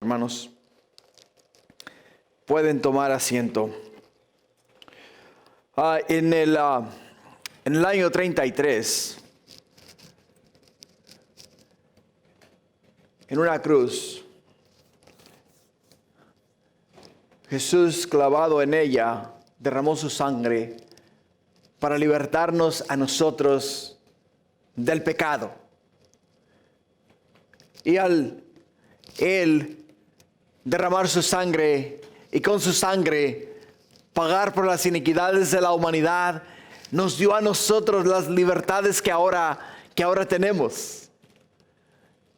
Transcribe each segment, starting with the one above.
Hermanos, pueden tomar asiento. En el año 33, en una cruz, Jesús, clavado en ella, derramó su sangre para libertarnos a nosotros del pecado. Y al Él derramar su sangre y con su sangre pagar por las iniquidades de la humanidad, nos dio a nosotros las libertades que ahora tenemos.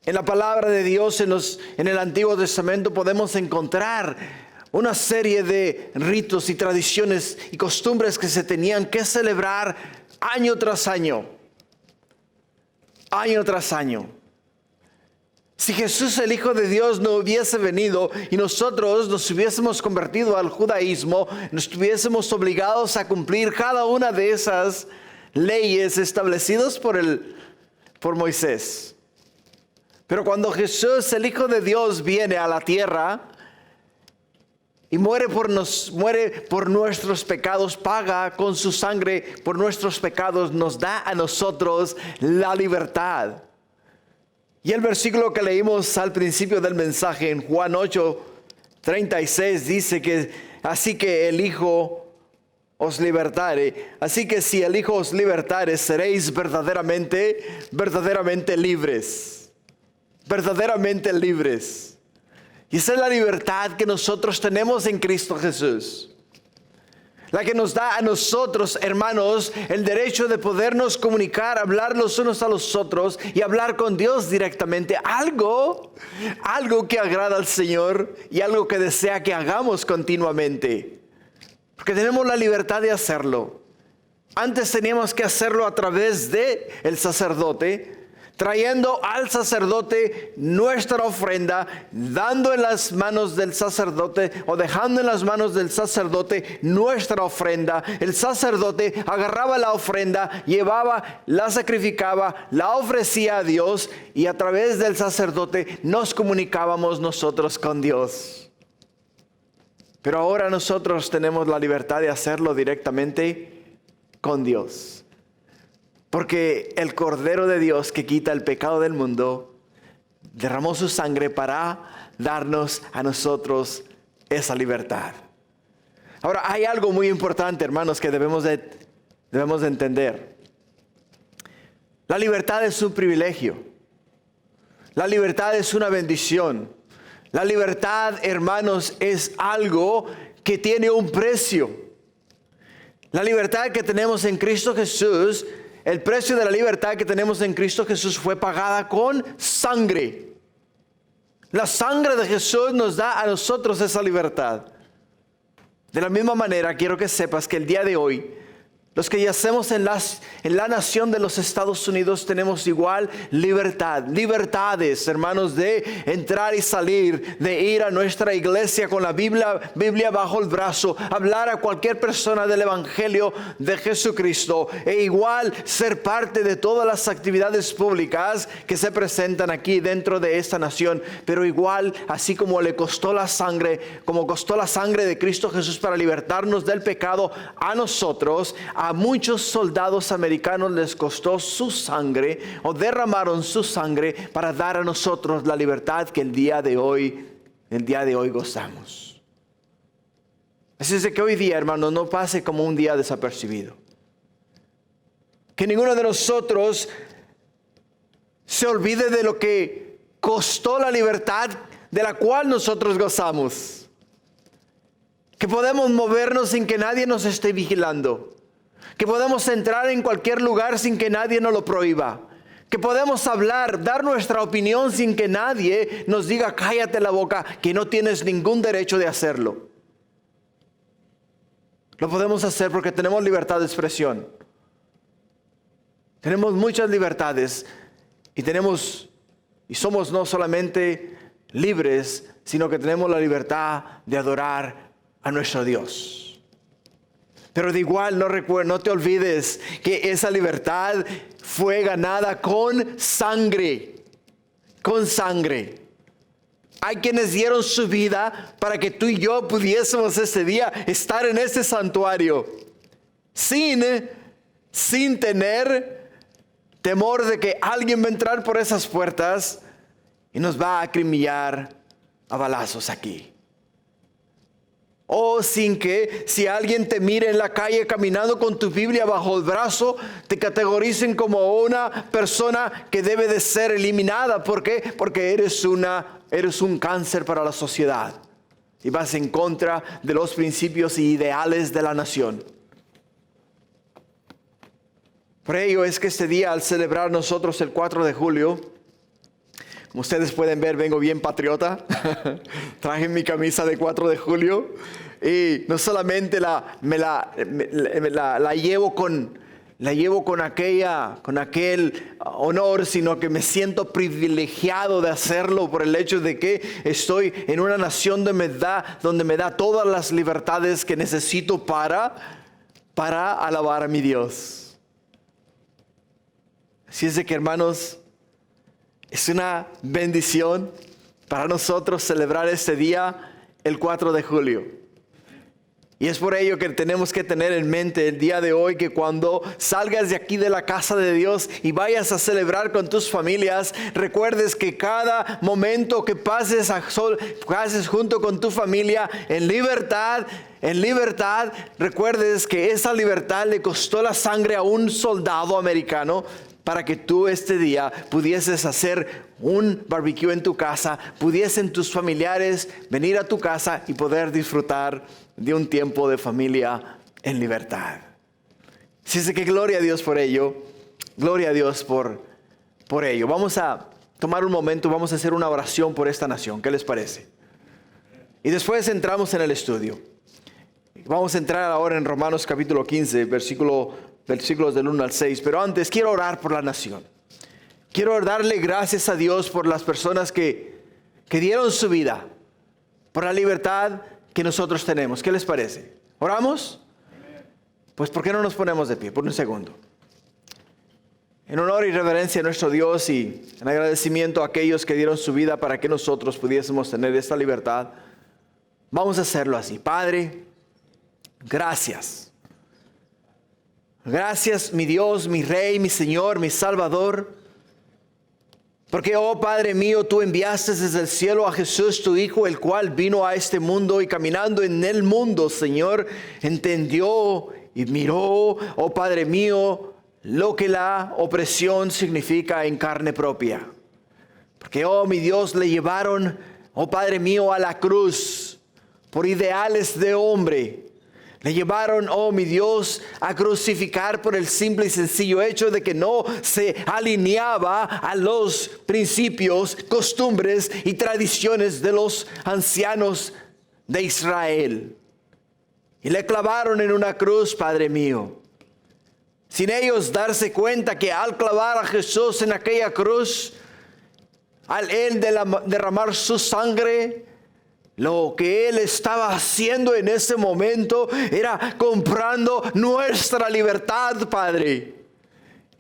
En la palabra de Dios, en el Antiguo Testamento, podemos encontrar una serie de ritos y tradiciones y costumbres que se tenían que celebrar año tras año. Año tras año. Si Jesús, el Hijo de Dios, no hubiese venido y nosotros nos hubiésemos convertido al judaísmo, nos estuviésemos obligados a cumplir cada una de esas leyes establecidas por Moisés. Pero cuando Jesús, el Hijo de Dios, viene a la tierra y muere por nuestros pecados, paga con su sangre por nuestros pecados, nos da a nosotros la libertad. Y el versículo que leímos al principio del mensaje en Juan 8:36 dice que así que el Hijo os libertare. Así que si el Hijo os libertare, seréis verdaderamente libres. Verdaderamente libres. Y esa es la libertad que nosotros tenemos en Cristo Jesús. La que nos da a nosotros, hermanos, el derecho de podernos comunicar, hablar los unos a los otros y hablar con Dios directamente. Algo que agrada al Señor y algo que desea que hagamos continuamente. Porque tenemos la libertad de hacerlo. Antes teníamos que hacerlo a través de el sacerdote, trayendo al sacerdote nuestra ofrenda, dando en las manos del sacerdote o dejando en las manos del sacerdote nuestra ofrenda. El sacerdote agarraba la ofrenda, la sacrificaba, la ofrecía a Dios y a través del sacerdote nos comunicábamos nosotros con Dios. Pero ahora nosotros tenemos la libertad de hacerlo directamente con Dios. Porque el Cordero de Dios que quita el pecado del mundo derramó su sangre para darnos a nosotros esa libertad. Ahora hay algo muy importante, hermanos, que debemos de entender. La libertad es un privilegio. La libertad es una bendición. La libertad, hermanos, es algo que tiene un precio. La libertad que tenemos en Cristo Jesús, el precio de la libertad que tenemos en Cristo Jesús fue pagada con sangre. La sangre de Jesús nos da a nosotros esa libertad. De la misma manera, quiero que sepas que el día de hoy, los que yacemos en la nación de los Estados Unidos tenemos igual libertades, hermanos, de entrar y salir, de ir a nuestra iglesia con la Biblia bajo el brazo, hablar a cualquier persona del Evangelio de Jesucristo e igual ser parte de todas las actividades públicas que se presentan aquí dentro de esta nación. Pero igual, así como le costó la sangre, como costó la sangre de Cristo Jesús para libertarnos del pecado a nosotros, a muchos soldados americanos les costó su sangre o derramaron su sangre para dar a nosotros la libertad que el día de hoy gozamos. Así es de que hoy día, hermanos, no pase como un día desapercibido. Que ninguno de nosotros se olvide de lo que costó la libertad de la cual nosotros gozamos. Que podemos movernos sin que nadie nos esté vigilando. Que podemos entrar en cualquier lugar sin que nadie nos lo prohíba. Que podemos hablar, dar nuestra opinión sin que nadie nos diga cállate la boca, que no tienes ningún derecho de hacerlo. Lo podemos hacer porque tenemos libertad de expresión. Tenemos muchas libertades y somos no solamente libres, sino que tenemos la libertad de adorar a nuestro Dios. Pero de igual no te olvides que esa libertad fue ganada con sangre. Con sangre. Hay quienes dieron su vida para que tú y yo pudiésemos ese día estar en ese santuario sin tener temor de que alguien va a entrar por esas puertas y nos va a acribillar a balazos aquí. O sin que si alguien te mire en la calle caminando con tu Biblia bajo el brazo, te categoricen como una persona que debe de ser eliminada. ¿Por qué? Porque eres un cáncer para la sociedad y vas en contra de los principios y ideales de la nación. Por ello es que este día, al celebrar nosotros el 4 de julio, como ustedes pueden ver, vengo bien patriota. Traje mi camisa de 4 de julio y no solamente la llevo con aquel honor, sino que me siento privilegiado de hacerlo por el hecho de que estoy en una nación donde me da todas las libertades que necesito para alabar a mi Dios. Así es de que, hermanos, es una bendición para nosotros celebrar este día, el 4 de julio. Y es por ello que tenemos que tener en mente el día de hoy que cuando salgas de aquí de la casa de Dios y vayas a celebrar con tus familias, recuerdes que cada momento que pases junto con tu familia en libertad, recuerdes que esa libertad le costó la sangre a un soldado americano, para que tú este día pudieses hacer un barbecue en tu casa, pudiesen tus familiares venir a tu casa y poder disfrutar de un tiempo de familia en libertad. Así es que gloria a Dios por ello, gloria a Dios por ello. Vamos a tomar un momento, vamos a hacer una oración por esta nación, ¿qué les parece? Y después entramos en el estudio. Vamos a entrar ahora en Romanos capítulo 15, versículos del 1 al 6, pero antes quiero orar por la nación. Quiero darle gracias a Dios por las personas que dieron su vida, por la libertad que nosotros tenemos. ¿Qué les parece? ¿Oramos? Pues ¿por qué no nos ponemos de pie por un segundo? En honor y reverencia a nuestro Dios y en agradecimiento a aquellos que dieron su vida para que nosotros pudiésemos tener esta libertad, vamos a hacerlo así. Padre, gracias. Gracias, mi Dios, mi Rey, mi Señor, mi Salvador. Porque, oh Padre mío, tú enviaste desde el cielo a Jesús, tu Hijo, el cual vino a este mundo y caminando en el mundo, Señor, entendió y miró, oh Padre mío, lo que la opresión significa en carne propia. Porque, oh mi Dios, le llevaron, oh Padre mío, a la cruz por ideales de hombre. Le llevaron, oh mi Dios, a crucificar por el simple y sencillo hecho de que no se alineaba a los principios, costumbres y tradiciones de los ancianos de Israel. Y le clavaron en una cruz, Padre mío, sin ellos darse cuenta que al clavar a Jesús en aquella cruz, al él derramar su sangre, lo que Él estaba haciendo en ese momento era comprando nuestra libertad, Padre.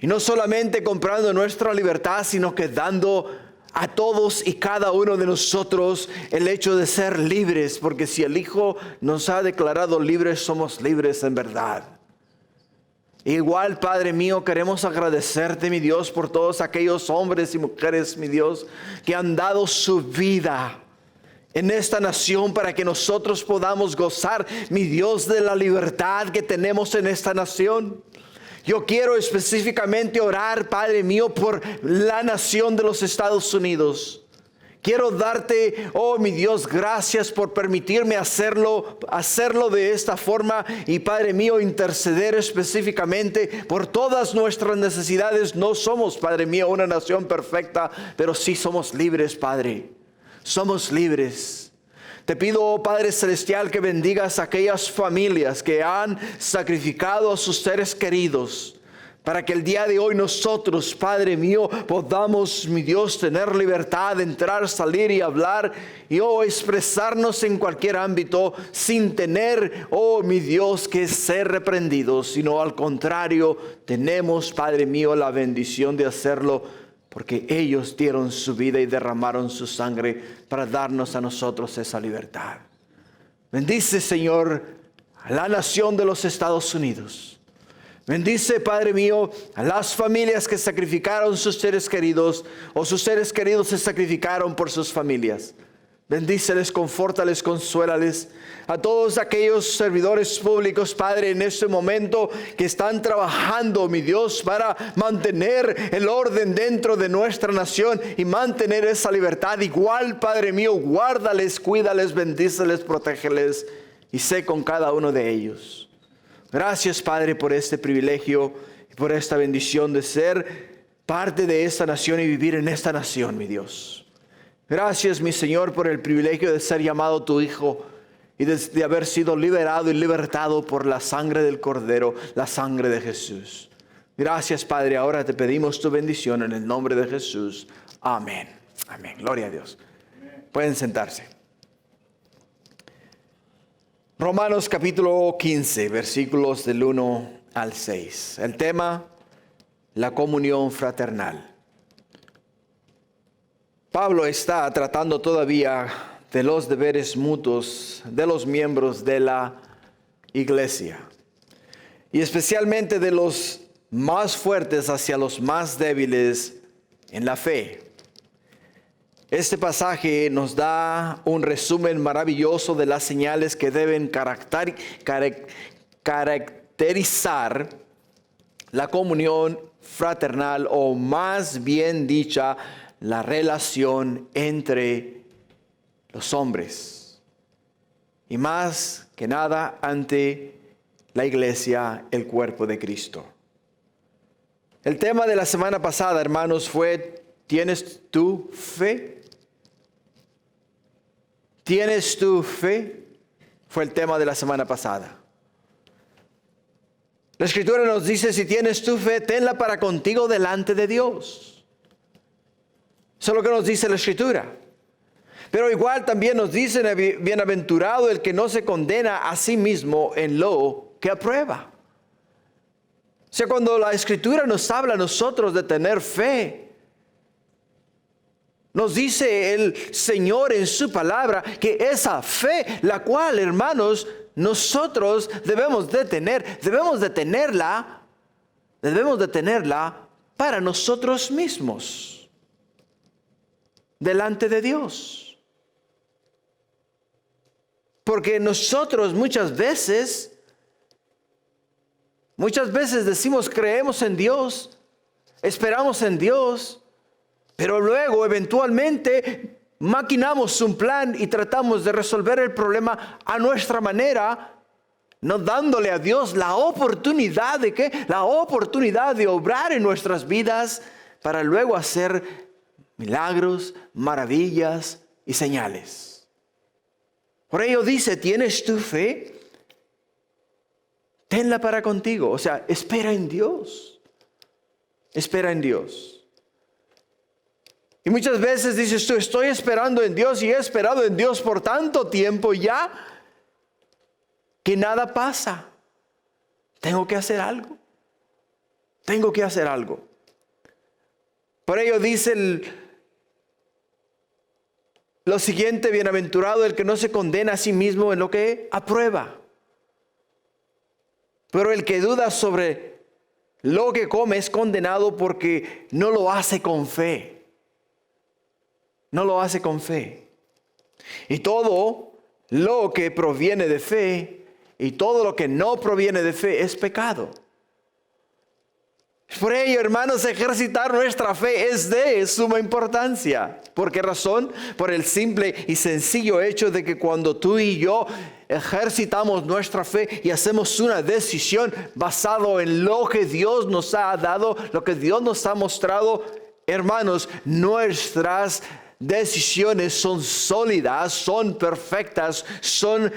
Y no solamente comprando nuestra libertad, sino que dando a todos y cada uno de nosotros el hecho de ser libres. Porque si el Hijo nos ha declarado libres, somos libres en verdad. Igual, Padre mío, queremos agradecerte, mi Dios, por todos aquellos hombres y mujeres, mi Dios, que han dado su vida en esta nación para que nosotros podamos gozar, mi Dios, de la libertad que tenemos en esta nación. Yo quiero específicamente orar, Padre mío, por la nación de los Estados Unidos. Quiero darte, oh mi Dios, gracias por permitirme hacerlo de esta forma. Y Padre mío, interceder específicamente por todas nuestras necesidades. No somos, Padre mío, una nación perfecta, pero sí somos libres, Padre. Somos libres. Te pido, oh Padre Celestial, que bendigas a aquellas familias que han sacrificado a sus seres queridos, para que el día de hoy nosotros, Padre mío, podamos, mi Dios, tener libertad de entrar, salir y hablar y expresarnos en cualquier ámbito sin tener, oh mi Dios, que ser reprendidos, sino al contrario, tenemos, Padre mío, la bendición de hacerlo porque ellos dieron su vida y derramaron su sangre para darnos a nosotros esa libertad. Bendice, Señor, a la nación de los Estados Unidos. Bendice, Padre mío, a las familias que sacrificaron sus seres queridos o sus seres queridos se sacrificaron por sus familias. Bendíceles, confórtales, consuélales. A todos aquellos servidores públicos, Padre, en este momento que están trabajando, mi Dios, para mantener el orden dentro de nuestra nación y mantener esa libertad. Igual, Padre mío, guárdales, cuídales, bendíceles, protégeles y sé con cada uno de ellos. Gracias, Padre, por este privilegio y por esta bendición de ser parte de esta nación y vivir en esta nación, mi Dios. Gracias, mi Señor, por el privilegio de ser llamado tu Hijo y de haber sido liberado y libertado por la sangre del Cordero, la sangre de Jesús. Gracias, Padre. Ahora te pedimos tu bendición en el nombre de Jesús. Amén. Amén. Gloria a Dios. Pueden sentarse. Romanos capítulo 15, versículos del 1 al 6. El tema, la comunión fraternal. Pablo está tratando todavía de los deberes mutuos de los miembros de la iglesia. Y especialmente de los más fuertes hacia los más débiles en la fe. Este pasaje nos da un resumen maravilloso de las señales que deben caracterizar la comunión fraternal, o más bien dicha, la relación entre los hombres. Y más que nada ante la iglesia, el cuerpo de Cristo. El tema de la semana pasada, hermanos, fue: ¿tienes tu fe? ¿Tienes tu fe? Fue el tema de la semana pasada. La Escritura nos dice: si tienes tu fe, tenla para contigo delante de Dios. Eso es lo que nos dice la Escritura. Pero igual también nos dice: bienaventurado el que no se condena a sí mismo en lo que aprueba. O sea, cuando la Escritura nos habla a nosotros de tener fe, nos dice el Señor en su palabra que esa fe, la cual, hermanos, nosotros debemos de tenerla para nosotros mismos, delante de Dios. Porque nosotros muchas veces decimos: creemos en Dios, esperamos en Dios, pero luego eventualmente maquinamos un plan y tratamos de resolver el problema a nuestra manera, no dándole a Dios la oportunidad de obrar en nuestras vidas para luego hacer milagros, maravillas y señales. Por ello dice: ¿tienes tu fe? Tenla para contigo. O sea, espera en Dios. Espera en Dios. Y muchas veces dices tú: estoy esperando en Dios y he esperado en Dios por tanto tiempo ya que nada pasa. Tengo que hacer algo. Por ello dice lo siguiente: bienaventurado el que no se condena a sí mismo en lo que aprueba. Pero el que duda sobre lo que come es condenado porque no lo hace con fe. Y todo lo que proviene de fe y todo lo que no proviene de fe es pecado. Por ello, hermanos, ejercitar nuestra fe es de suma importancia. ¿Por qué razón? Por el simple y sencillo hecho de que cuando tú y yo ejercitamos nuestra fe y hacemos una decisión basado en lo que Dios nos ha dado, lo que Dios nos ha mostrado, hermanos, nuestras decisiones son sólidas, son perfectas, son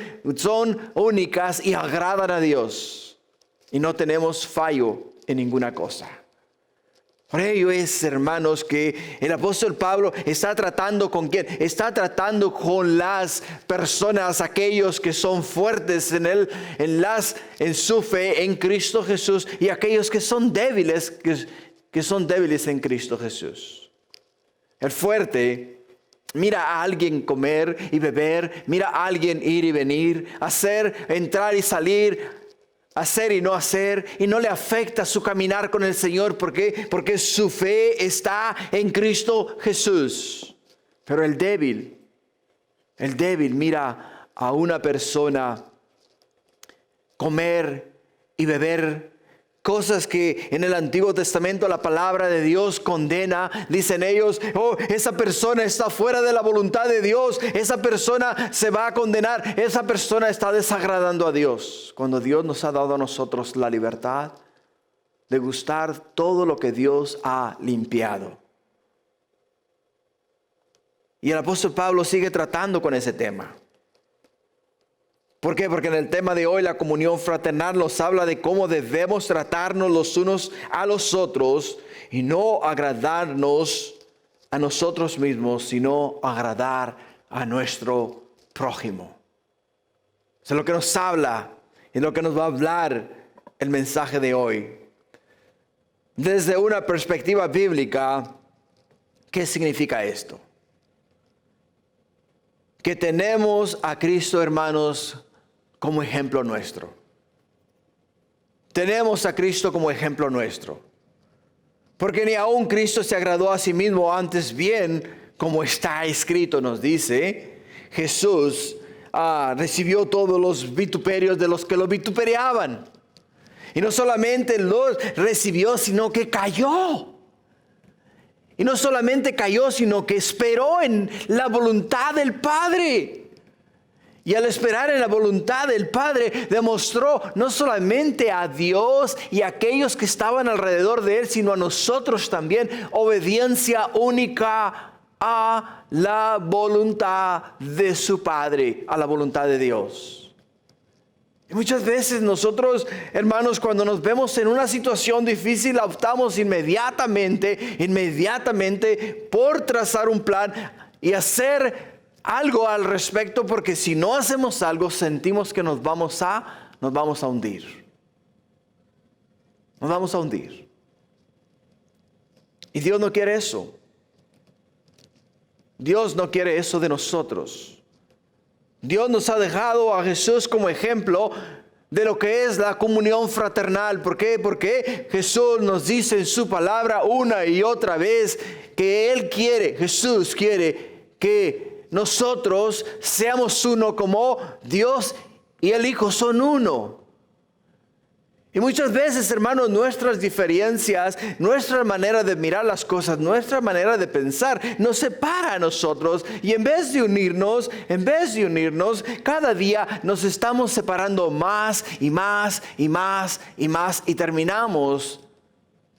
únicas y agradan a Dios. Y no tenemos fallo en ninguna cosa. Por ello es, hermanos, que el apóstol Pablo está tratando ¿con quién? Está tratando con las personas, aquellos que son fuertes en su fe en Cristo Jesús, y aquellos que son débiles, que son débiles en Cristo Jesús. El fuerte mira a alguien comer y beber, mira a alguien ir y venir, hacer, entrar y salir, hacer y no hacer, y no le afecta su caminar con el Señor. ¿Por qué? Porque su fe está en Cristo Jesús. Pero el débil mira a una persona comer y beber cosas que en el Antiguo Testamento la palabra de Dios condena. Dicen ellos, oh, esa persona está fuera de la voluntad de Dios, esa persona se va a condenar, esa persona está desagradando a Dios. Cuando Dios nos ha dado a nosotros la libertad de gustar todo lo que Dios ha limpiado. Y el apóstol Pablo sigue tratando con ese tema. ¿Por qué? Porque en el tema de hoy, la comunión fraternal, nos habla de cómo debemos tratarnos los unos a los otros y no agradarnos a nosotros mismos, sino agradar a nuestro prójimo. Eso es lo que nos habla y lo que nos va a hablar el mensaje de hoy. Desde una perspectiva bíblica, ¿qué significa esto? Que tenemos a Cristo, hermanos, como ejemplo nuestro. Tenemos a Cristo como ejemplo nuestro. Porque ni aun Cristo se agradó a sí mismo, antes bien, como está escrito, nos dice, Jesús recibió todos los vituperios de los que lo vituperiaban. Y no solamente los recibió, sino que cayó. Y no solamente cayó, sino que esperó en la voluntad del Padre. Y al esperar en la voluntad del Padre, demostró no solamente a Dios y a aquellos que estaban alrededor de Él, sino a nosotros también, obediencia única a la voluntad de su Padre, a la voluntad de Dios. Y muchas veces nosotros, hermanos, cuando nos vemos en una situación difícil, optamos inmediatamente por trazar un plan y hacer algo al respecto, porque si no hacemos algo, sentimos que nos vamos a hundir. Nos vamos a hundir. Y Dios no quiere eso. Dios no quiere eso de nosotros. Dios nos ha dejado a Jesús como ejemplo de lo que es la comunión fraternal. ¿Por qué? Porque Jesús nos dice en su palabra una y otra vez que Jesús quiere que nosotros seamos uno como Dios y el Hijo son uno. Y muchas veces, hermanos, nuestras diferencias, nuestra manera de mirar las cosas, nuestra manera de pensar, nos separa a nosotros. Y en vez de unirnos, cada día nos estamos separando más y más y más y más, y terminamos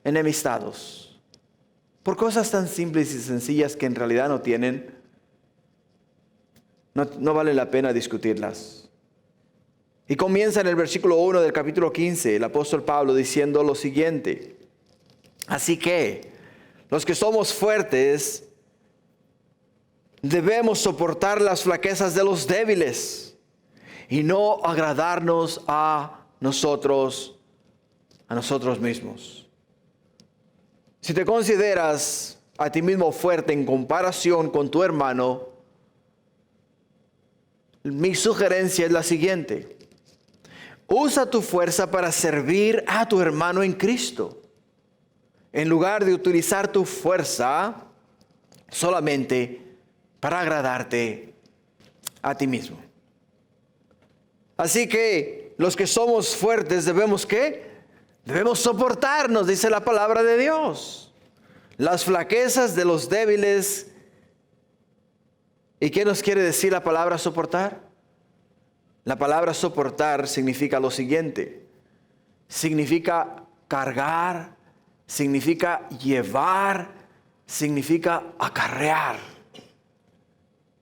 enemistados. Por cosas tan simples y sencillas que en realidad no vale la pena discutirlas. Y comienza en el versículo 1 del capítulo 15, el apóstol Pablo diciendo lo siguiente: así que los que somos fuertes debemos soportar las flaquezas de los débiles y no agradarnos a nosotros mismos. Si te consideras a ti mismo fuerte en comparación con tu hermano, mi sugerencia es la siguiente: usa tu fuerza para servir a tu hermano en Cristo, en lugar de utilizar tu fuerza solamente para agradarte a ti mismo. Así que los que somos fuertes debemos soportarnos, dice la palabra de Dios, las flaquezas de los débiles. ¿Y qué nos quiere decir la palabra soportar? La palabra soportar significa lo siguiente: significa cargar, significa llevar, significa acarrear.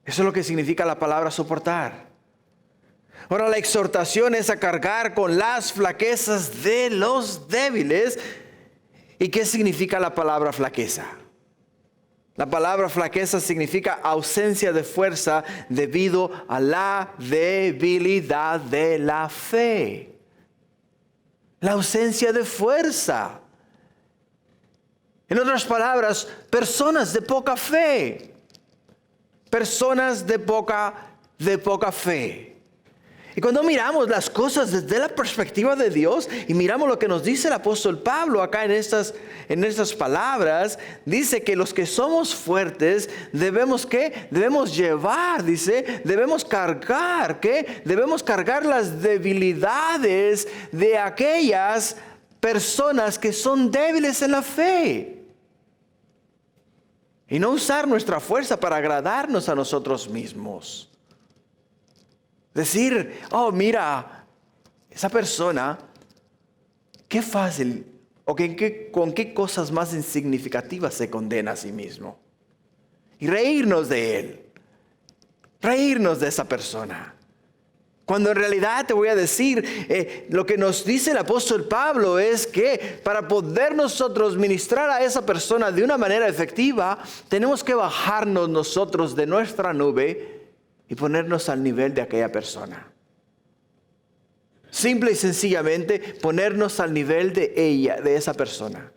Eso es lo que significa la palabra soportar. Ahora, la exhortación es a cargar con las flaquezas de los débiles. ¿Y qué significa la palabra flaqueza? La palabra flaqueza significa ausencia de fuerza debido a la debilidad de la fe. La ausencia de fuerza. En otras palabras, personas de poca fe. Personas de poca fe. Y cuando miramos las cosas desde la perspectiva de Dios y miramos lo que nos dice el apóstol Pablo acá en estas palabras, dice que los que somos fuertes debemos ¿qué? Debemos llevar, dice, debemos cargar, ¿qué? Debemos cargar las debilidades de aquellas personas que son débiles en la fe. Y no usar nuestra fuerza para agradarnos a nosotros mismos. Decir, oh mira, esa persona, qué fácil, o con qué cosas más insignificativas se condena a sí mismo. Y reírnos de él, reírnos de esa persona. Cuando en realidad te voy a decir, lo que nos dice el apóstol Pablo es que para poder nosotros ministrar a esa persona de una manera efectiva, tenemos que bajarnos nosotros de nuestra nube y ponernos al nivel de aquella persona. Simple y sencillamente ponernos al nivel de ella, de esa persona.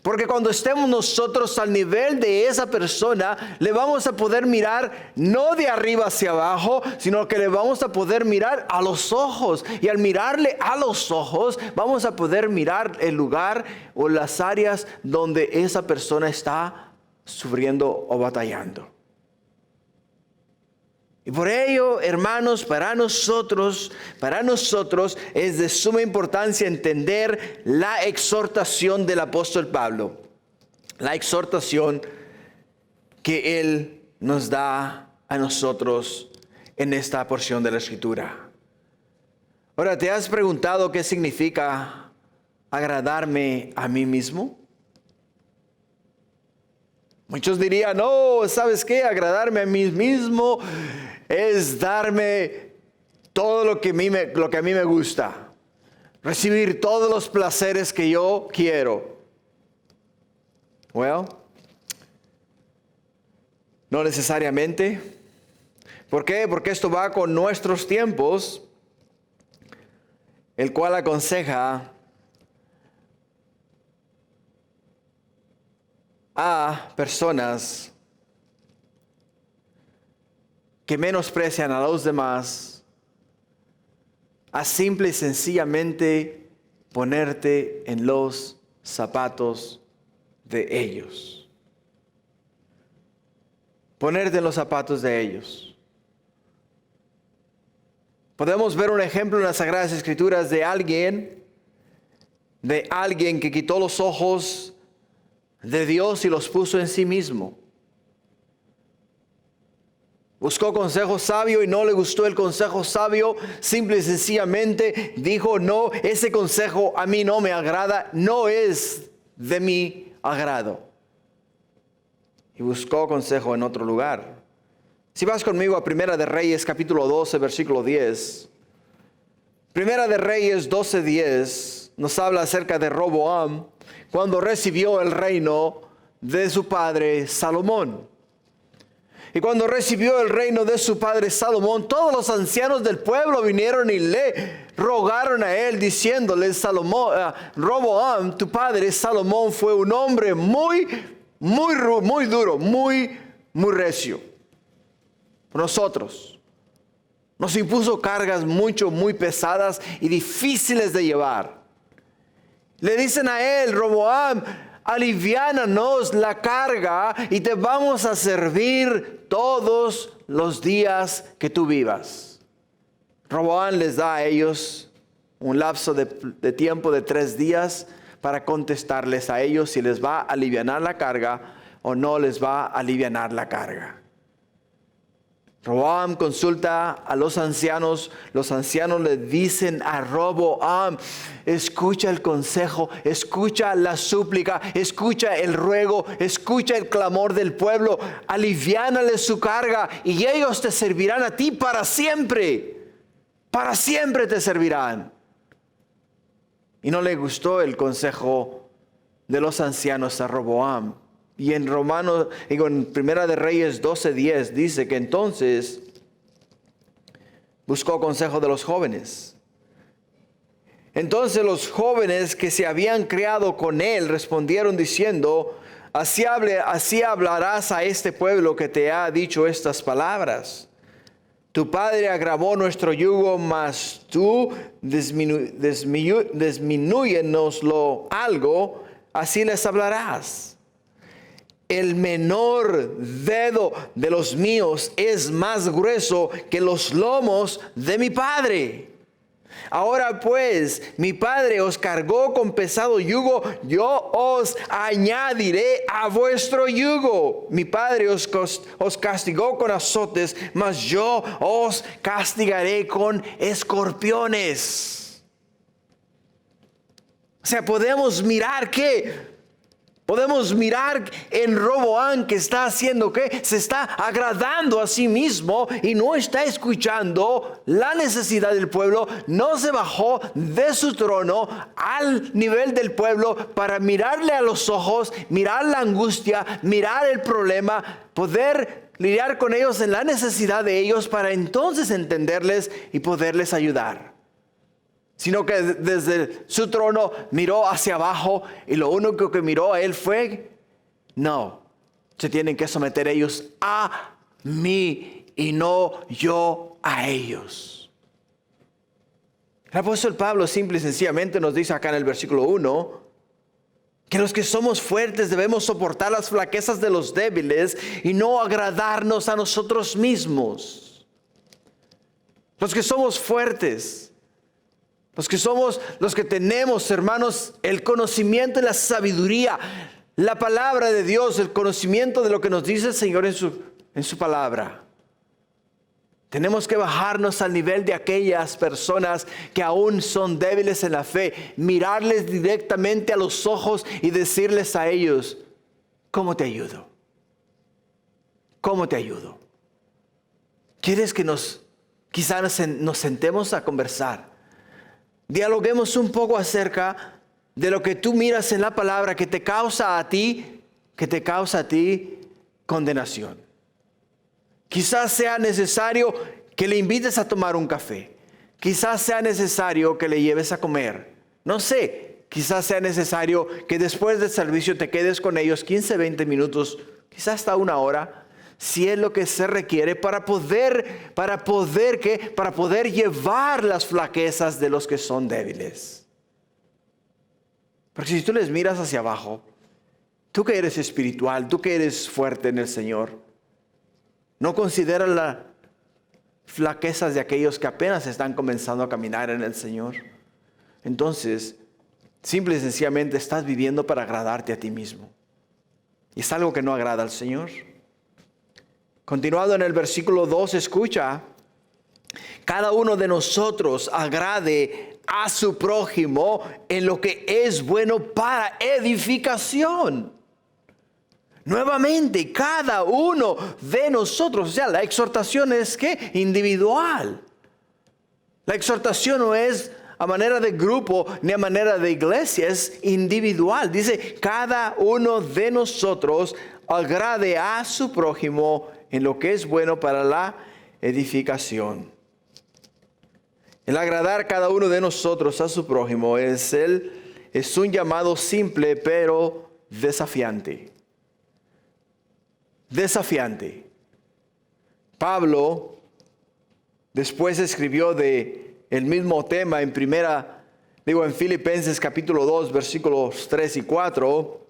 Porque cuando estemos nosotros al nivel de esa persona, le vamos a poder mirar no de arriba hacia abajo, sino que le vamos a poder mirar a los ojos. Y al mirarle a los ojos, vamos a poder mirar el lugar o las áreas donde esa persona está sufriendo o batallando. Y por ello, hermanos, para nosotros es de suma importancia entender la exhortación del apóstol Pablo. La exhortación que él nos da a nosotros en esta porción de la Escritura. Ahora, ¿te has preguntado qué significa agradarme a mí mismo? Muchos dirían, no, ¿sabes qué? Agradarme a mí mismo es darme todo lo que a mí me gusta. Recibir todos los placeres que yo quiero. Well, no necesariamente. ¿Por qué? Porque esto va con nuestros tiempos, el cual aconseja a personas que menosprecian a los demás a simple y sencillamente ponerte en los zapatos de ellos. Ponerte en los zapatos de ellos. Podemos ver un ejemplo en las Sagradas Escrituras de alguien que quitó los ojos de Dios y los puso en sí mismo. Buscó consejo sabio y no le gustó el consejo sabio. Simple y sencillamente dijo, no, ese consejo a mí no me agrada, no es de mi agrado. Y buscó consejo en otro lugar. Si vas conmigo a Primera de Reyes, capítulo 12, versículo 10. Primera de Reyes 12:10 nos habla acerca de Roboam cuando recibió el reino de su padre Salomón. Y cuando recibió el reino de su padre Salomón, todos los ancianos del pueblo vinieron y le rogaron a él diciéndole, Roboam, tu padre Salomón fue un hombre muy duro, muy recio. Nosotros nos impuso cargas muy pesadas y difíciles de llevar. Le dicen a él, Roboam, aliviánanos la carga y te vamos a servir todos los días que tú vivas. Roboam les da a ellos un lapso de tiempo de 3 días para contestarles a ellos si les va a alivianar la carga o no les va a alivianar la carga. Roboam consulta a los ancianos le dicen a Roboam, escucha el consejo, escucha la súplica, escucha el ruego, escucha el clamor del pueblo, aliviánale su carga y ellos te servirán a ti para siempre te servirán. Y no le gustó el consejo de los ancianos a Roboam. Y en Primera de Reyes 12:10 dice que entonces buscó consejo de los jóvenes. Entonces los jóvenes que se habían criado con él respondieron diciendo: así hablarás a este pueblo que te ha dicho estas palabras. Tu padre agravó nuestro yugo, mas tú disminúyenoslo algo, así les hablarás. El menor dedo de los míos es más grueso que los lomos de mi padre. Ahora pues, mi padre os cargó con pesado yugo, yo os añadiré a vuestro yugo. Mi padre os castigó con azotes, mas yo os castigaré con escorpiones. O sea, podemos mirar en Roboam que está haciendo que se está agradando a sí mismo y no está escuchando la necesidad del pueblo. No se bajó de su trono al nivel del pueblo para mirarle a los ojos, mirar la angustia, mirar el problema, poder lidiar con ellos en la necesidad de ellos para entonces entenderles y poderles ayudar. Sino que desde su trono miró hacia abajo y lo único que miró a él fue: no, se tienen que someter ellos a mí y no yo a ellos. El apóstol Pablo simple y sencillamente nos dice acá en el versículo 1 que los que somos fuertes debemos soportar las flaquezas de los débiles y no agradarnos a nosotros mismos. Los que somos fuertes, los que tenemos, hermanos, el conocimiento y la sabiduría, la palabra de Dios, el conocimiento de lo que nos dice el Señor en su palabra. Tenemos que bajarnos al nivel de aquellas personas que aún son débiles en la fe, mirarles directamente a los ojos y decirles a ellos: ¿cómo te ayudo? ¿Cómo te ayudo? ¿Quieres que quizás nos sentemos a conversar? Dialoguemos un poco acerca de lo que tú miras en la palabra que te causa a ti condenación. Quizás sea necesario que le invites a tomar un café. Quizás sea necesario que le lleves a comer. No sé, quizás sea necesario que después del servicio te quedes con ellos 15, 20 minutos, quizás hasta una hora. Si es lo que se requiere para poder llevar las flaquezas de los que son débiles. Porque si tú les miras hacia abajo, tú que eres espiritual, tú que eres fuerte en el Señor, no consideras las flaquezas de aquellos que apenas están comenzando a caminar en el Señor. Entonces, simple y sencillamente estás viviendo para agradarte a ti mismo. Y es algo que no agrada al Señor. Continuando en el versículo 2, escucha: cada uno de nosotros agrade a su prójimo en lo que es bueno para edificación. Nuevamente, cada uno de nosotros, o sea, la exhortación es que individual. La exhortación no es a manera de grupo ni a manera de iglesia, es individual. Dice: cada uno de nosotros agrade a su prójimo en lo que es bueno para la edificación. El agradar cada uno de nosotros a su prójimo es un llamado simple pero desafiante. Desafiante. Pablo después escribió de el mismo tema en Filipenses capítulo 2 versículos 3 y 4,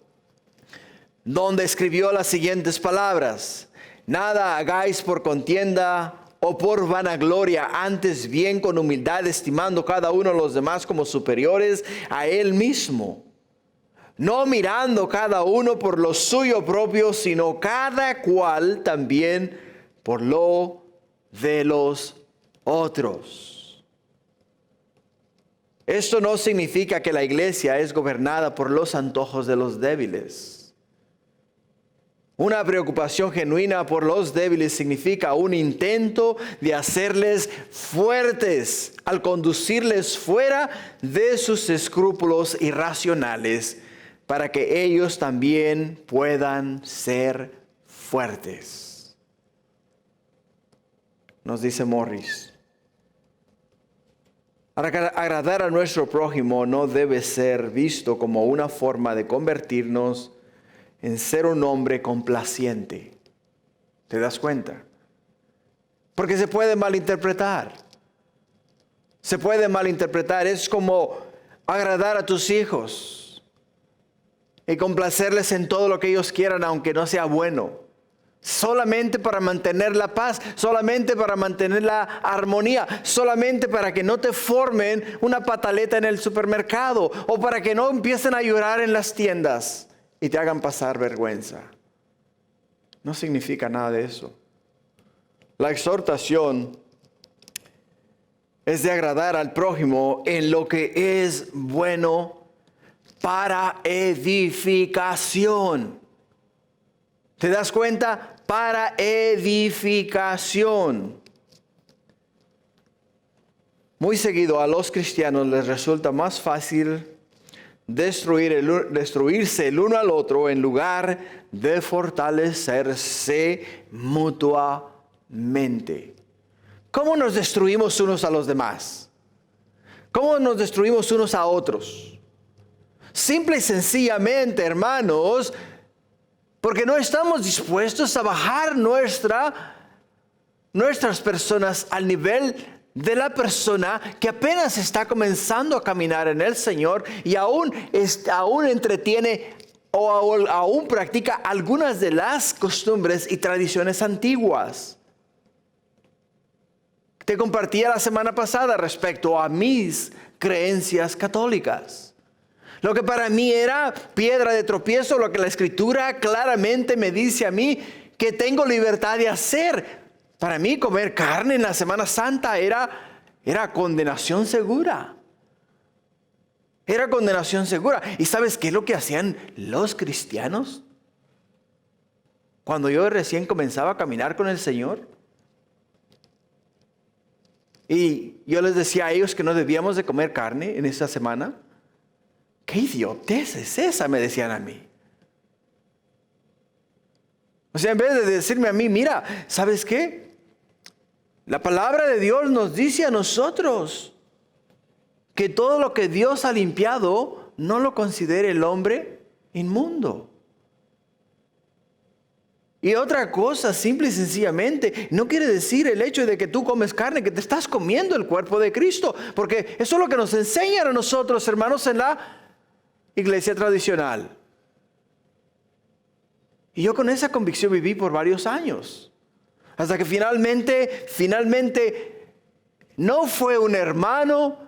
donde escribió las siguientes palabras: nada hagáis por contienda o por vanagloria, antes bien con humildad, estimando cada uno a los demás como superiores a él mismo, no mirando cada uno por lo suyo propio, sino cada cual también por lo de los otros. Esto no significa que la iglesia es gobernada por los antojos de los débiles. Una preocupación genuina por los débiles significa un intento de hacerles fuertes al conducirles fuera de sus escrúpulos irracionales para que ellos también puedan ser fuertes. Nos dice Morris: Agradar a nuestro prójimo no debe ser visto como una forma de convertirnos en ser un hombre complaciente. ¿Te das cuenta? Porque se puede malinterpretar. Se puede malinterpretar. Es como agradar a tus hijos y complacerles en todo lo que ellos quieran, aunque no sea bueno. Solamente para mantener la paz, solamente para mantener la armonía, solamente para que no te formen una pataleta en el supermercado o para que no empiecen a llorar en las tiendas y te hagan pasar vergüenza. No significa nada de eso. La exhortación es de agradar al prójimo en lo que es bueno para edificación. ¿Te das cuenta? Para edificación. Muy seguido a los cristianos les resulta más fácil destruirse el uno al otro en lugar de fortalecerse mutuamente. ¿Cómo nos destruimos unos a los demás? ¿Cómo nos destruimos unos a otros? Simple y sencillamente, hermanos, porque no estamos dispuestos a bajar nuestras personas al nivel de la persona que apenas está comenzando a caminar en el Señor y aún entretiene o aún practica algunas de las costumbres y tradiciones antiguas. Te compartía la semana pasada respecto a mis creencias católicas. Lo que para mí era piedra de tropiezo, lo que la Escritura claramente me dice a mí que tengo libertad de hacer. Para mí comer carne en la Semana Santa era condenación segura. Era condenación segura. ¿Y sabes qué es lo que hacían los cristianos? Cuando yo recién comenzaba a caminar con el Señor. Y yo les decía a ellos que no debíamos de comer carne en esa semana. ¿Qué idiotez es esa? Me decían a mí. O sea, en vez de decirme a mí, mira, ¿sabes qué? La palabra de Dios nos dice a nosotros que todo lo que Dios ha limpiado, no lo considere el hombre inmundo. Y otra cosa, simple y sencillamente, no quiere decir el hecho de que tú comes carne, que te estás comiendo el cuerpo de Cristo. Porque eso es lo que nos enseñan a nosotros, hermanos, en la iglesia tradicional. Y yo con esa convicción viví por varios años. Hasta que finalmente, no fue un hermano,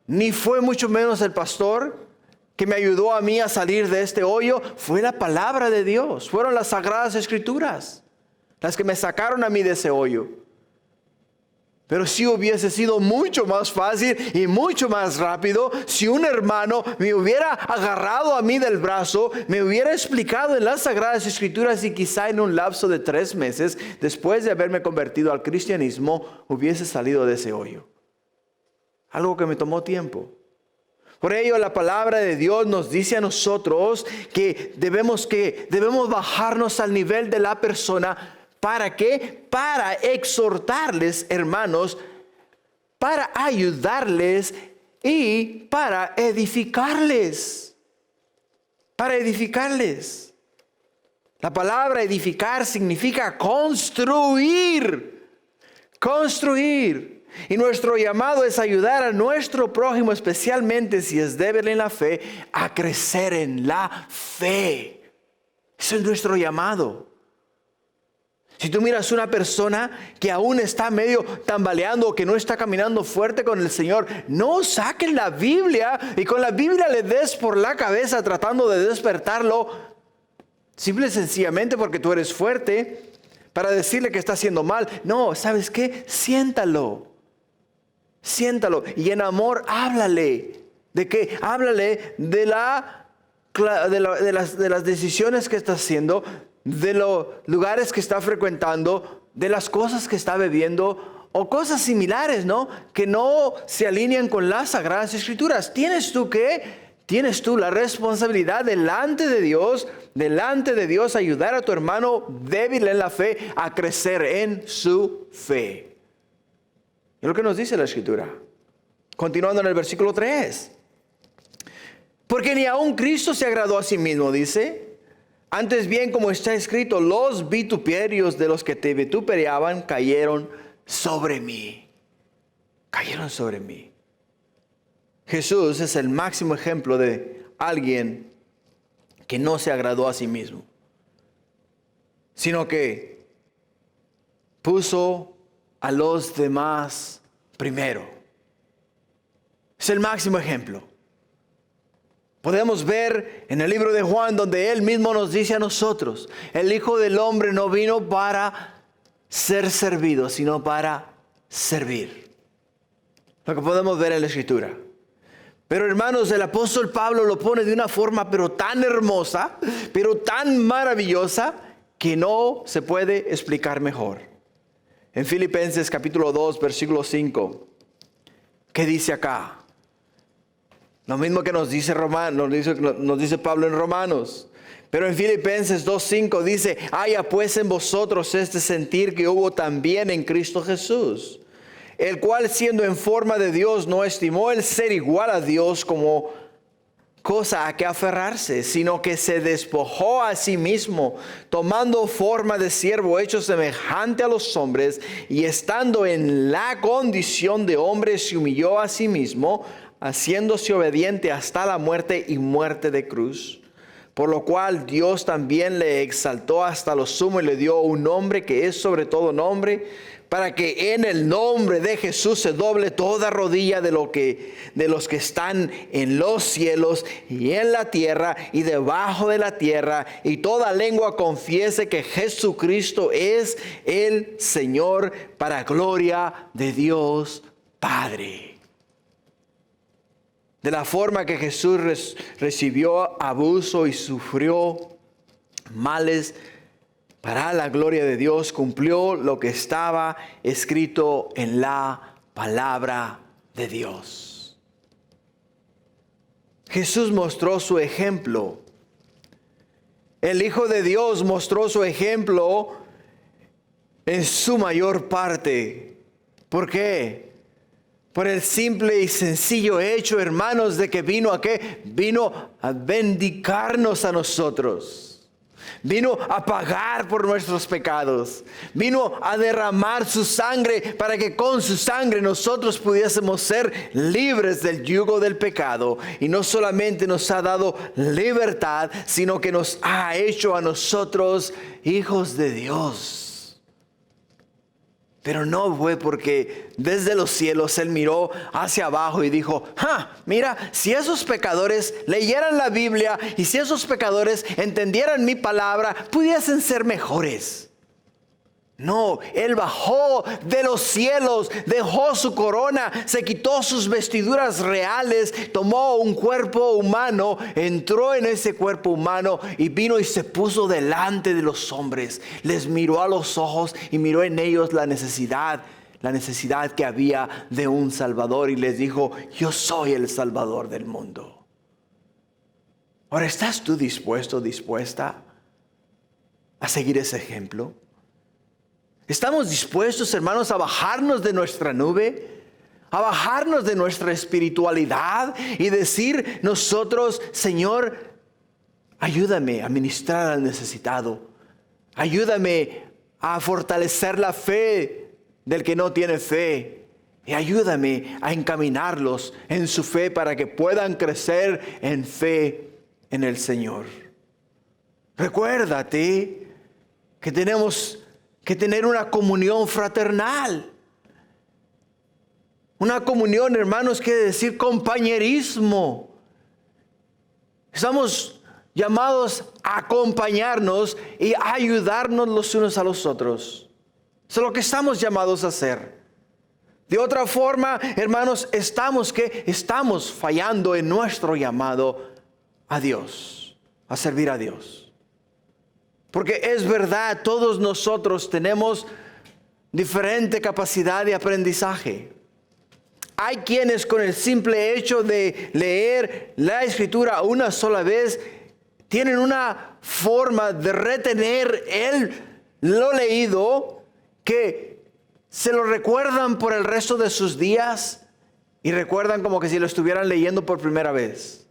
ni fue mucho menos el pastor que me ayudó a mí a salir de este hoyo. Fue la palabra de Dios. Fueron las Sagradas Escrituras las que me sacaron a mí de ese hoyo. Pero si hubiese sido mucho más fácil y mucho más rápido si un hermano me hubiera agarrado a mí del brazo, me hubiera explicado en las Sagradas Escrituras y quizá en un lapso de 3 meses, después de haberme convertido al cristianismo, hubiese salido de ese hoyo. Algo que me tomó tiempo. Por ello la palabra de Dios nos dice a nosotros que debemos bajarnos al nivel de la persona. ¿Para qué? Para exhortarles, hermanos, para ayudarles y para edificarles. Para edificarles. La palabra edificar significa construir. Construir. Y nuestro llamado es ayudar a nuestro prójimo, especialmente si es débil en la fe, a crecer en la fe. Eso es nuestro llamado. Si tú miras una persona que aún está medio tambaleando o que no está caminando fuerte con el Señor, no saquen la Biblia y con la Biblia le des por la cabeza tratando de despertarlo, simple y sencillamente porque tú eres fuerte, para decirle que está haciendo mal. No, ¿sabes qué? Siéntalo y en amor háblale. ¿De qué? Háblale de las decisiones que está haciendo, de los lugares que está frecuentando, de las cosas que está bebiendo o cosas similares, ¿no? Que no se alinean con las Sagradas Escrituras. Tienes tú la responsabilidad delante de Dios, ayudar a tu hermano débil en la fe a crecer en su fe. Es lo que nos dice la Escritura. Continuando en el versículo 3. Porque ni aun Cristo se agradó a sí mismo, dice. Antes bien, como está escrito, los vituperios de los que te vituperaban cayeron sobre mí. Cayeron sobre mí. Jesús es el máximo ejemplo de alguien que no se agradó a sí mismo, sino que puso a los demás primero. Es el máximo ejemplo. Podemos ver en el libro de Juan donde Él mismo nos dice a nosotros, el Hijo del Hombre no vino para ser servido, sino para servir. Lo que podemos ver en la Escritura. Pero hermanos, el apóstol Pablo lo pone de una forma pero tan hermosa, pero tan maravillosa, que no se puede explicar mejor. En Filipenses capítulo 2, versículo 5, ¿qué dice acá? Lo mismo que nos dice Pablo en Romanos. Pero en Filipenses 2:5 dice, haya pues en vosotros este sentir que hubo también en Cristo Jesús, el cual siendo en forma de Dios no estimó el ser igual a Dios como cosa a que aferrarse, sino que se despojó a sí mismo, tomando forma de siervo, hecho semejante a los hombres, y estando en la condición de hombre, se humilló a sí mismo, haciéndose obediente hasta la muerte y muerte de cruz. Por lo cual Dios también le exaltó hasta lo sumo y le dio un nombre que es sobre todo nombre, para que en el nombre de Jesús se doble toda rodilla de los que están en los cielos y en la tierra y debajo de la tierra, y toda lengua confiese que Jesucristo es el Señor, para gloria de Dios Padre. De la forma que Jesús recibió abuso y sufrió males, para la gloria de Dios cumplió lo que estaba escrito en la palabra de Dios. Jesús mostró su ejemplo. El Hijo de Dios mostró su ejemplo en su mayor parte. ¿Por qué? Por el simple y sencillo hecho, hermanos, de que vino a ¿qué? Vino a bendicarnos a nosotros. Vino a pagar por nuestros pecados. Vino a derramar su sangre para que con su sangre nosotros pudiésemos ser libres del yugo del pecado. Y no solamente nos ha dado libertad, sino que nos ha hecho a nosotros hijos de Dios. Pero no fue porque desde los cielos Él miró hacia abajo y dijo, mira, si esos pecadores leyeran la Biblia y si esos pecadores entendieran mi palabra, pudiesen ser mejores. No, Él bajó de los cielos, dejó su corona, se quitó sus vestiduras reales, tomó un cuerpo humano, entró en ese cuerpo humano y vino y se puso delante de los hombres. Les miró a los ojos y miró en ellos la necesidad que había de un Salvador, y les dijo, yo soy el Salvador del mundo. Ahora, ¿estás tú dispuesta a seguir ese ejemplo? ¿Estamos dispuestos, hermanos, a bajarnos de nuestra nube? A bajarnos de nuestra espiritualidad y decir nosotros, Señor, ayúdame a ministrar al necesitado. Ayúdame a fortalecer la fe del que no tiene fe. Y ayúdame a encaminarlos en su fe para que puedan crecer en fe en el Señor. Recuérdate que tenemos que tener una comunión fraternal. Una comunión, hermanos, quiere decir compañerismo. Estamos llamados a acompañarnos y a ayudarnos los unos a los otros. Eso es lo que estamos llamados a hacer. De otra forma, hermanos, estamos fallando en nuestro llamado a Dios, a servir a Dios. Porque es verdad, todos nosotros tenemos diferente capacidad de aprendizaje. Hay quienes con el simple hecho de leer la Escritura una sola vez tienen una forma de retener lo leído que se lo recuerdan por el resto de sus días y recuerdan como que si lo estuvieran leyendo por primera vez.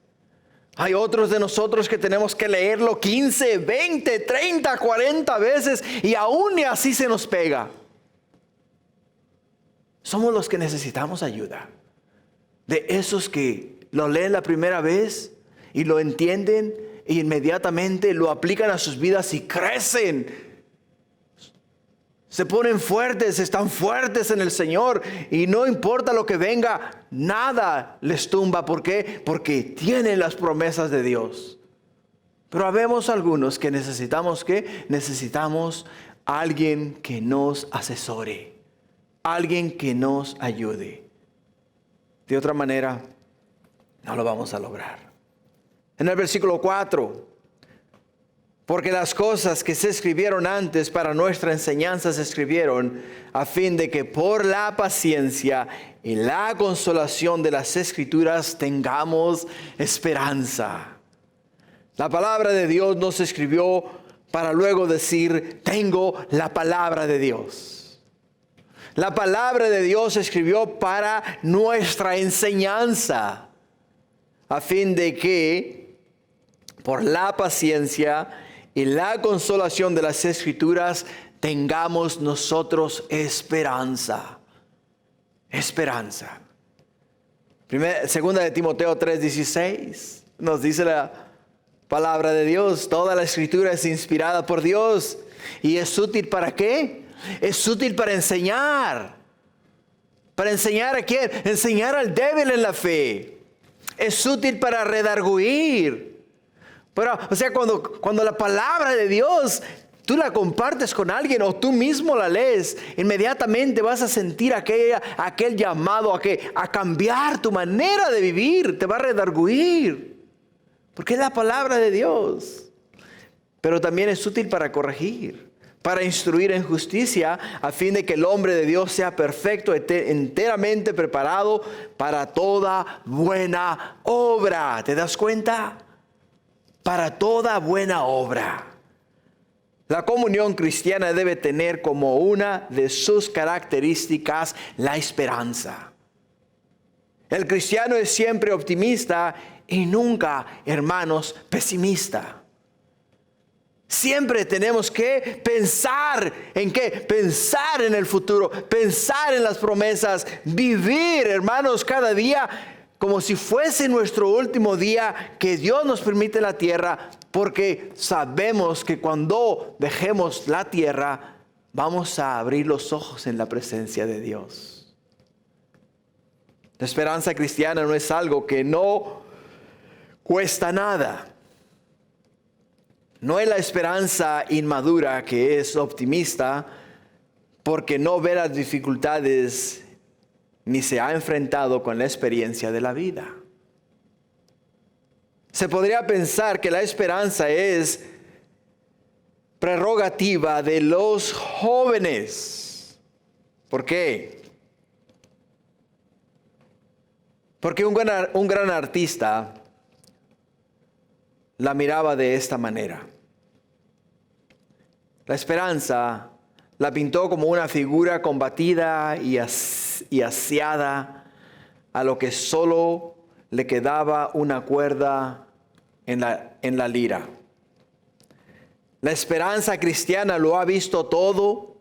Hay otros de nosotros que tenemos que leerlo 15, 20, 30, 40 veces y aún y así se nos pega. Somos los que necesitamos ayuda. De esos que lo leen la primera vez y lo entienden e inmediatamente lo aplican a sus vidas y crecen. Se ponen fuertes, están fuertes en el Señor y no importa lo que venga, nada les tumba. ¿Por qué? Porque tienen las promesas de Dios. Pero habemos algunos que necesitamos, ¿qué? Necesitamos alguien que nos asesore, alguien que nos ayude. De otra manera, no lo vamos a lograr. En el versículo 4, porque las cosas que se escribieron antes para nuestra enseñanza se escribieron a fin de que por la paciencia y la consolación de las Escrituras tengamos esperanza. La palabra de Dios no se escribió para luego decir, tengo la palabra de Dios. La palabra de Dios se escribió para nuestra enseñanza, a fin de que por la paciencia y la consolación de las Escrituras tengamos nosotros esperanza. Esperanza. Segunda de Timoteo 3:16 nos dice la palabra de Dios. Toda la Escritura es inspirada por Dios. ¿Y es útil para qué? Es útil para enseñar. ¿Para enseñar a quién? Enseñar al débil en la fe. Es útil para redarguir. Pero, o sea, cuando la palabra de Dios, tú la compartes con alguien o tú mismo la lees, inmediatamente vas a sentir aquel llamado a cambiar tu manera de vivir. Te va a redarguir. Porque es la palabra de Dios. Pero también es útil para corregir, para instruir en justicia, a fin de que el hombre de Dios sea perfecto, enteramente preparado para toda buena obra. ¿Te das cuenta? Para toda buena obra. La comunión cristiana debe tener como una de sus características la esperanza. El cristiano es siempre optimista y nunca, hermanos, pesimista. Siempre tenemos que pensar en qué, pensar en el futuro, pensar en las promesas, vivir, hermanos, cada día como si fuese nuestro último día que Dios nos permite la tierra, porque sabemos que cuando dejemos la tierra vamos a abrir los ojos en la presencia de Dios. La esperanza cristiana no es algo que no cuesta nada. No es la esperanza inmadura que es optimista porque no ve las dificultades ni se ha enfrentado con la experiencia de la vida. Se podría pensar que la esperanza es prerrogativa de los jóvenes. ¿Por qué? Porque un gran artista la miraba de esta manera. La esperanza la pintó como una figura combatida y asiada, a lo que solo le quedaba una cuerda en la lira. La esperanza cristiana lo ha visto todo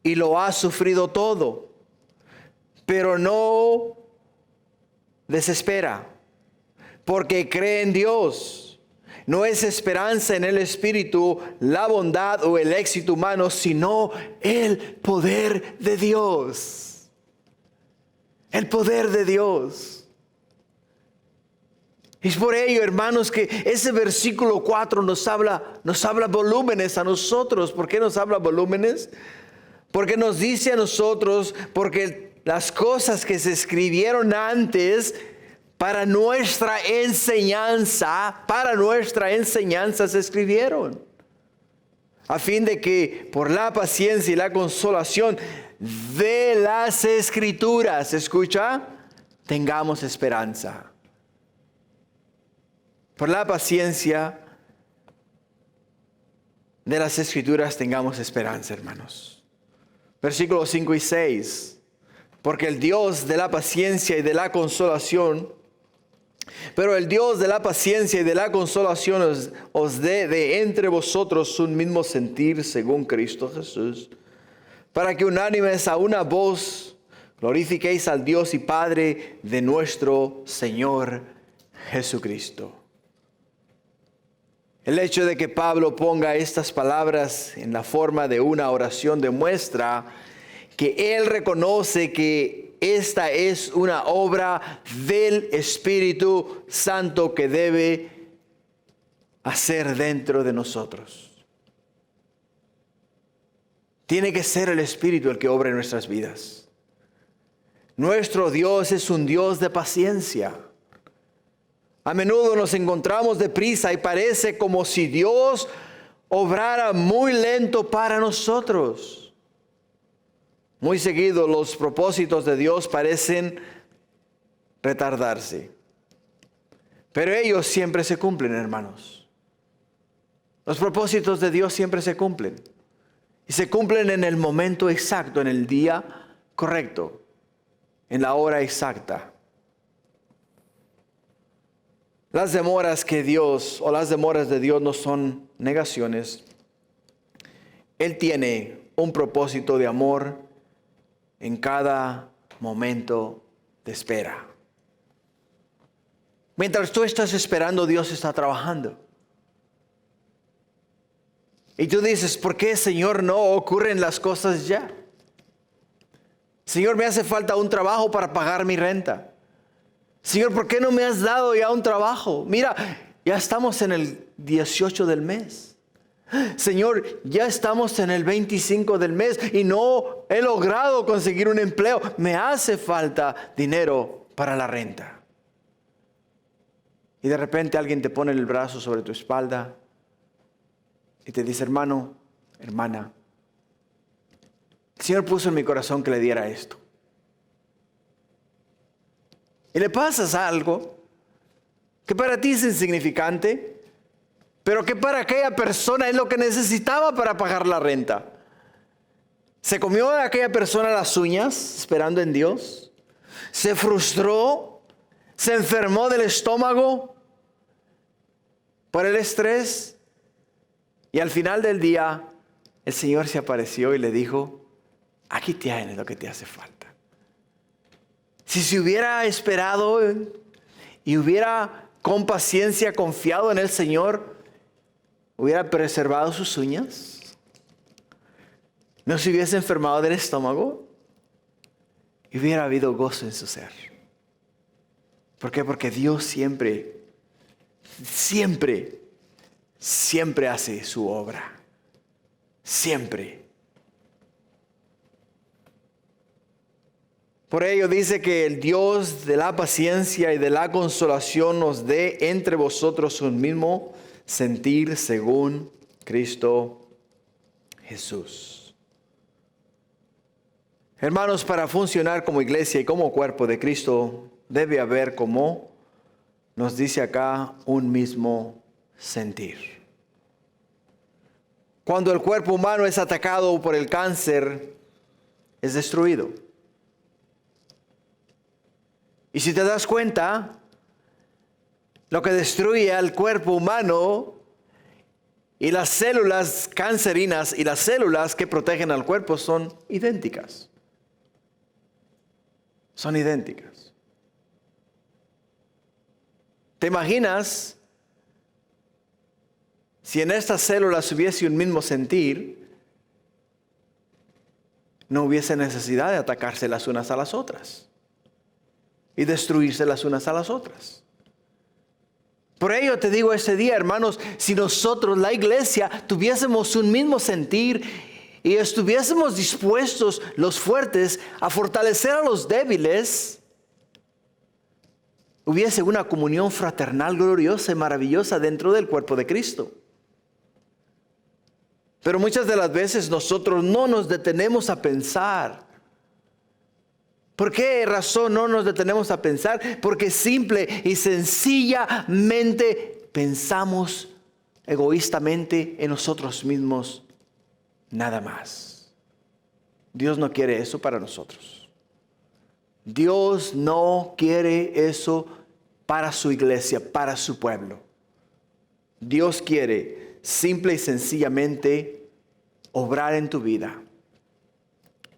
y lo ha sufrido todo, pero no desespera, porque cree en Dios. No es esperanza en el Espíritu, la bondad o el éxito humano, sino el poder de Dios. El poder de Dios. Es por ello, hermanos, que ese versículo 4 nos habla volúmenes a nosotros. ¿Por qué nos habla volúmenes? Porque nos dice a nosotros, porque las cosas que se escribieron antes para nuestra enseñanza se escribieron, a fin de que por la paciencia y la consolación de las Escrituras, escucha, tengamos esperanza. Por la paciencia de las Escrituras tengamos esperanza, hermanos. Versículos 5 y 6. Porque el Dios de la paciencia y de la consolación, pero el Dios de la paciencia y de la consolación os dé de entre vosotros un mismo sentir según Cristo Jesús, para que unánimes a una voz glorifiquéis al Dios y Padre de nuestro Señor Jesucristo. El hecho de que Pablo ponga estas palabras en la forma de una oración demuestra que él reconoce que esta es una obra del Espíritu Santo que debe hacer dentro de nosotros. Tiene que ser el Espíritu el que obra en nuestras vidas. Nuestro Dios es un Dios de paciencia. A menudo nos encontramos deprisa y parece como si Dios obrara muy lento para nosotros. Muy seguido los propósitos de Dios parecen retardarse. Pero ellos siempre se cumplen, hermanos. Los propósitos de Dios siempre se cumplen. Y se cumplen en el momento exacto, en el día correcto, en la hora exacta. Las demoras de Dios no son negaciones. Él tiene un propósito de amor en cada momento de espera. Mientras tú estás esperando, Dios está trabajando. Y tú dices, ¿por qué, Señor, no ocurren las cosas ya? Señor, me hace falta un trabajo para pagar mi renta. Señor, ¿por qué no me has dado ya un trabajo? Mira, ya estamos en el 18 del mes. Señor, ya estamos en el 25 del mes y no he logrado conseguir un empleo. Me hace falta dinero para la renta. Y de repente alguien te pone el brazo sobre tu espalda y te dice, hermano, hermana, el Señor puso en mi corazón que le diera esto. Y le pasas algo que para ti es insignificante, pero que para aquella persona es lo que necesitaba para pagar la renta. Se comió a aquella persona las uñas esperando en Dios. Se frustró, se enfermó del estómago por el estrés. Y al final del día, el Señor se apareció y le dijo, aquí tienes lo que te hace falta. Si se hubiera esperado y hubiera con paciencia confiado en el Señor, hubiera preservado sus uñas, no se hubiese enfermado del estómago y hubiera habido gozo en su ser. ¿Por qué? Porque Dios siempre hace su obra. Siempre. Por ello dice que el Dios de la paciencia y de la consolación nos dé entre vosotros un mismo sentir según Cristo Jesús. Hermanos, para funcionar como iglesia y como cuerpo de Cristo, debe haber, como nos dice acá, un mismo sentir. Cuando el cuerpo humano es atacado por el cáncer, es destruido. Y si te das cuenta, lo que destruye al cuerpo humano y las células cancerinas y las células que protegen al cuerpo son idénticas. Son idénticas. ¿Te imaginas si en estas células hubiese un mismo sentir? No hubiese necesidad de atacarse las unas a las otras y destruirse las unas a las otras. Por ello te digo este día, hermanos, si nosotros, la iglesia, tuviésemos un mismo sentir y estuviésemos dispuestos, los fuertes, a fortalecer a los débiles, hubiese una comunión fraternal gloriosa y maravillosa dentro del cuerpo de Cristo. Pero muchas de las veces nosotros no nos detenemos a pensar. ¿Por qué razón no nos detenemos a pensar? Porque simple y sencillamente pensamos egoístamente en nosotros mismos, nada más. Dios no quiere eso para nosotros. Dios no quiere eso para su iglesia, para su pueblo. Dios quiere simple y sencillamente obrar en tu vida.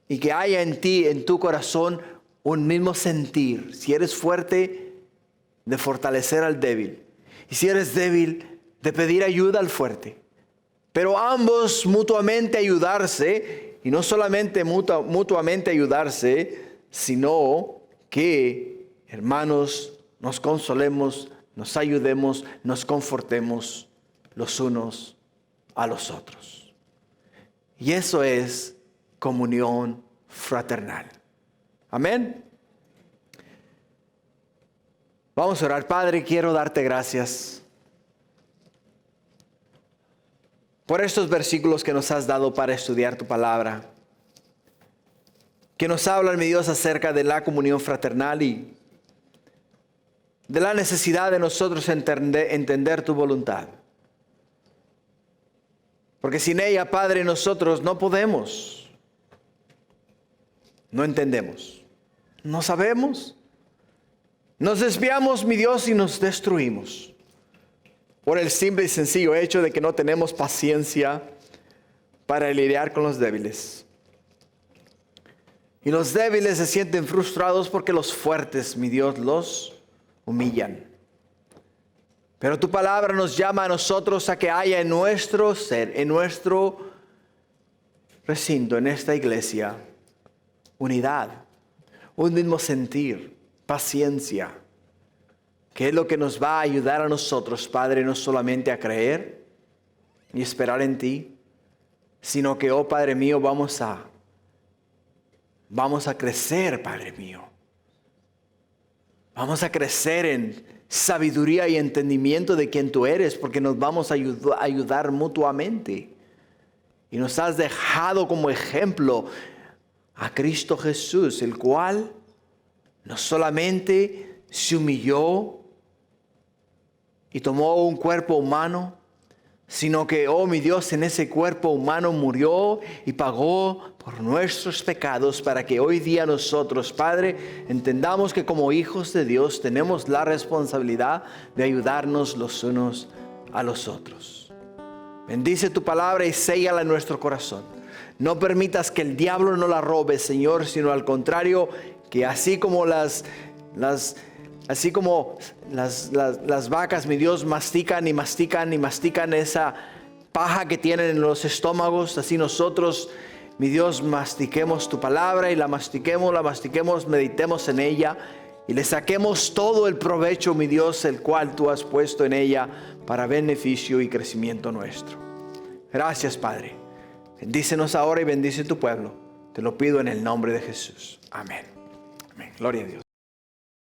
Y que haya en ti, en tu corazón, un mismo sentir. Si eres fuerte, de fortalecer al débil. Y si eres débil, de pedir ayuda al fuerte. Pero ambos mutuamente ayudarse, y no solamente mutuamente ayudarse, sino que, hermanos, nos consolemos, nos ayudemos, nos confortemos los unos a los otros. Y eso es comunión fraternal. Amén. Vamos a orar. Padre, quiero darte gracias por estos versículos que nos has dado para estudiar tu palabra, que nos hablan, mi Dios, acerca de la comunión fraternal y de la necesidad de nosotros entender tu voluntad. Porque sin ella, Padre, nosotros no podemos, no entendemos, no sabemos. Nos desviamos, mi Dios, y nos destruimos por el simple y sencillo hecho de que no tenemos paciencia para lidiar con los débiles. Y los débiles se sienten frustrados porque los fuertes, mi Dios, los humillan. Pero tu palabra nos llama a nosotros a que haya en nuestro ser, en nuestro recinto, en esta iglesia, unidad, un mismo sentir, paciencia, que es lo que nos va a ayudar a nosotros, Padre, no solamente a creer y esperar en ti, sino que, oh Padre mío, vamos a crecer, Padre mío. Vamos a crecer en sabiduría y entendimiento de quién tú eres, porque nos vamos a ayudar mutuamente. Y nos has dejado como ejemplo a Cristo Jesús, el cual no solamente se humilló y tomó un cuerpo humano, sino que, oh mi Dios, en ese cuerpo humano murió y pagó por nuestros pecados para que hoy día nosotros, Padre, entendamos que como hijos de Dios tenemos la responsabilidad de ayudarnos los unos a los otros. Bendice tu palabra y séllala en nuestro corazón. No permitas que el diablo no la robe, Señor, sino al contrario, que así como las vacas, mi Dios, mastican y mastican y mastican esa paja que tienen en los estómagos, así nosotros, mi Dios, mastiquemos tu palabra y la mastiquemos, meditemos en ella y le saquemos todo el provecho, mi Dios, el cual tú has puesto en ella para beneficio y crecimiento nuestro. Gracias, Padre. Bendícenos ahora y bendice tu pueblo. Te lo pido en el nombre de Jesús. Amén. Amén. Gloria a Dios.